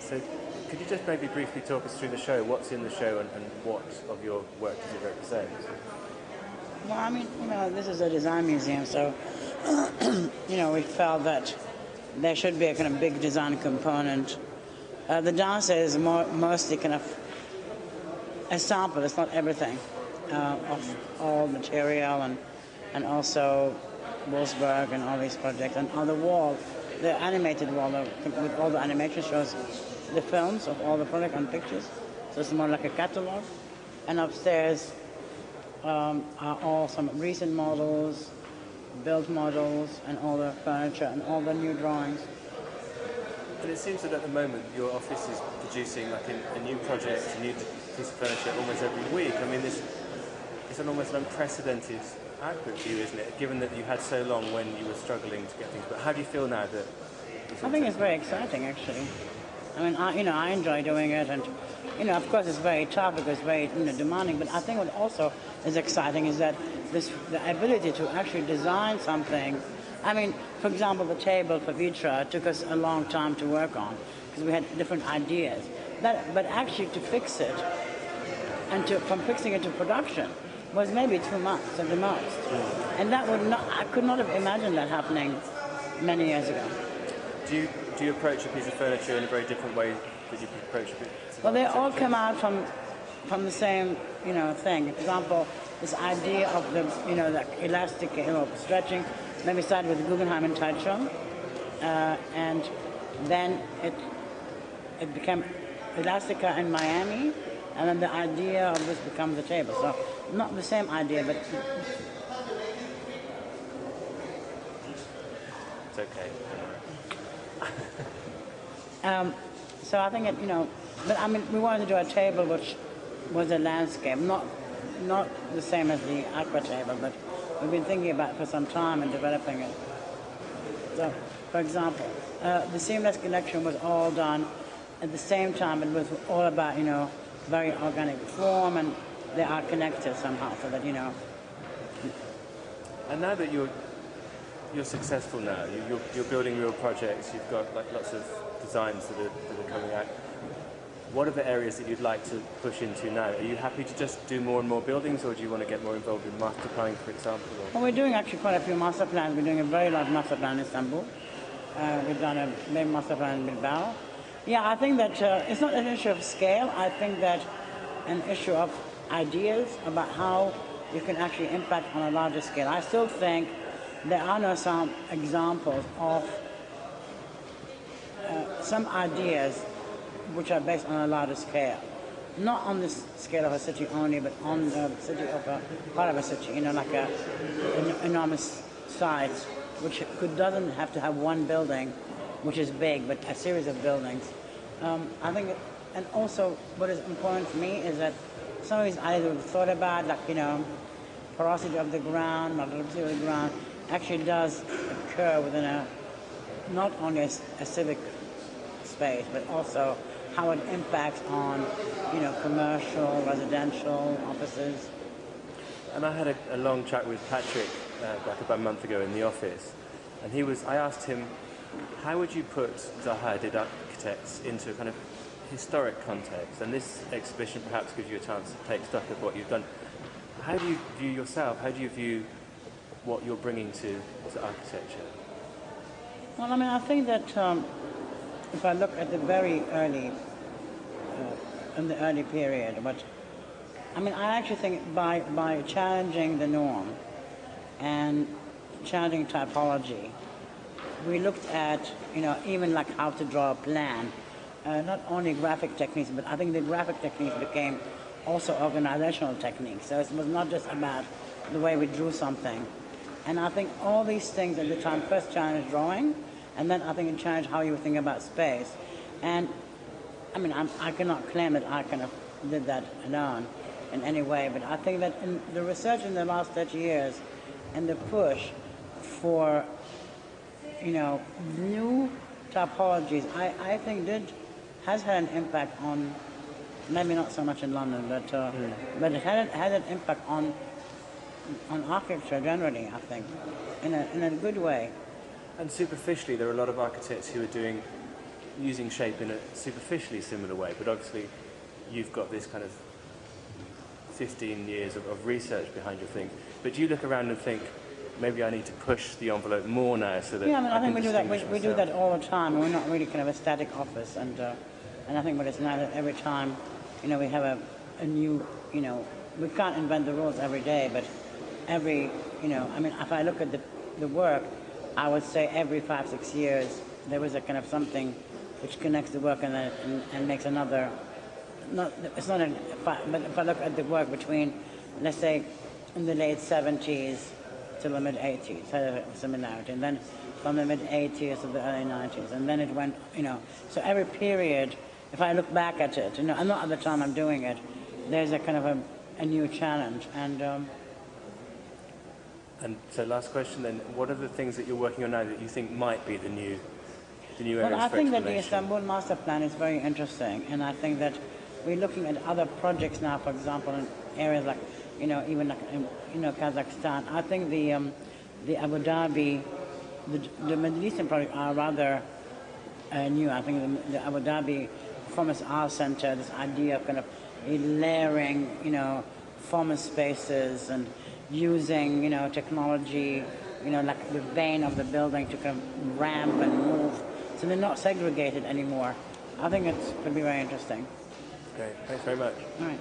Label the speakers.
Speaker 1: So could you just maybe briefly talk us through the show? What's in the show and what of your work does it represent?
Speaker 2: Well, I mean, this is a design museum, so, we felt that there should be a kind of big design component. The dance is mostly kind of a sample, it's not everything, of all material and also Wolfsburg and all these projects. And on the wall, the animated wall with all the animation shows the films of all the product and pictures. So it's more like a catalog. And upstairs are all some recent models, built models, and all the furniture and all the new drawings.
Speaker 1: And it seems that at the moment your office is producing like a new project, a new piece of furniture almost every week. I mean, it's an almost unprecedented output for you, isn't it? Given that you had so long when you were struggling to get things. But how do you feel now that?
Speaker 2: I think it's very exciting, actually. I mean, I enjoy doing it, and of course, it's very tough because it's very demanding. But I think what also is exciting is that the ability to actually design something. I mean, for example, the table for Vitra took us a long time to work on because we had different ideas. But actually to fix it and from fixing it to production was maybe 2 months at the most. And I could not have imagined that happening many years ago.
Speaker 1: Do you approach a piece of furniture in a very different way that you approach a bit?
Speaker 2: Well, they all come out from the same thing. For example, this idea of the the elastic stretching. Maybe started with the Guggenheim in Taichung, and then it became Elastica in Miami, and then the idea of this becomes the table. So not the same idea, but
Speaker 1: it's okay.
Speaker 2: So I think but I mean, we wanted to do a table which was a landscape, not the same as the aqua table, but we've been thinking about it for some time and developing it. So, for example, the Seamless Collection was all done at the same time. It was all about, very organic form, and they are connected somehow, so that,
Speaker 1: And now that you're successful now, you're building real projects, you've got like lots of designs that are coming out. What are the areas that you'd like to push into now? Are you happy to just do more and more buildings, or do you want to get more involved in master planning, for example?
Speaker 2: Well, we're doing actually quite a few master plans. We're doing a very large master plan in Istanbul. We've done a big master plan in Bilbao. Yeah, I think that it's not an issue of scale. I think that an issue of ideas about how you can actually impact on a larger scale. I still think there are no some examples of some ideas which are based on a larger scale. Not on the scale of a city only, but on the city of a part of a city, like an enormous size, which doesn't have to have one building, which is big, but a series of buildings. I think, and also what is important for me is that some of these ideas we've thought about, like, porosity of the ground, mobility of the ground, actually does occur within not only a civic space, but also how it impacts on, commercial, residential, offices.
Speaker 1: And I had a long chat with Patrick back about a month ago in the office, and I asked him, how would you put Zaha Hadid architects into a kind of historic context? And this exhibition perhaps gives you a chance to take stock of what you've done. How do you view yourself? How do you view what you're bringing to architecture?
Speaker 2: Well, I mean, I think that if I look at the very early, in the early period, I actually think by challenging the norm and challenging typology, we looked at, even like how to draw a plan, not only graphic techniques, but I think the graphic techniques became also organizational techniques. So it was not just about the way we drew something. And I think all these things at the time first challenged drawing, and then I think it challenged how you think about space. And I mean, I cannot claim that I kind of did that alone in any way, but I think that in the research in the last 30 years and the push for, new typologies, I think has had an impact on, maybe not so much in London, but it had an impact on architecture generally, I think, in a good way.
Speaker 1: And superficially, there are a lot of architects who are doing using shape in a superficially similar way, but obviously you've got this kind of 15 years of research behind your thing. But do you look around and think, maybe I need to push the envelope more now so that
Speaker 2: Yeah, I mean, I think
Speaker 1: can
Speaker 2: we do that.
Speaker 1: distinguish
Speaker 2: We do
Speaker 1: myself?
Speaker 2: that all the time. We're not really kind of a static office, and I think what it's now that every time, we have a new, we can't invent the rules every day, but every, I mean, if I look at the work, I would say every 5-6 years there was a kind of something which connects the work and makes another. It's not but if I look at the work between, let's say, in the late 70s to the mid 80s, had a similarity, and then from the mid 80s to the early 90s, and then it went, so every period, if I look back at it, and not at the time I'm doing it, there's a kind of a new challenge, and
Speaker 1: so last question then, what are the things that you're working on now that you think might be the new areas
Speaker 2: well, I
Speaker 1: for
Speaker 2: think that the
Speaker 1: exploration?
Speaker 2: Istanbul master plan is very interesting, and I think that we're looking at other projects now, for example, in areas like, even like, Kazakhstan. I think the Abu Dhabi, the Middle Eastern projects are rather new. I think the Abu Dhabi Performance Art Center, this idea of kind of layering, performance spaces and using, technology, like the vein of the building to kind of ramp and move. So they're not segregated anymore. I think it could be very interesting.
Speaker 1: Great, thanks very much.
Speaker 2: All right.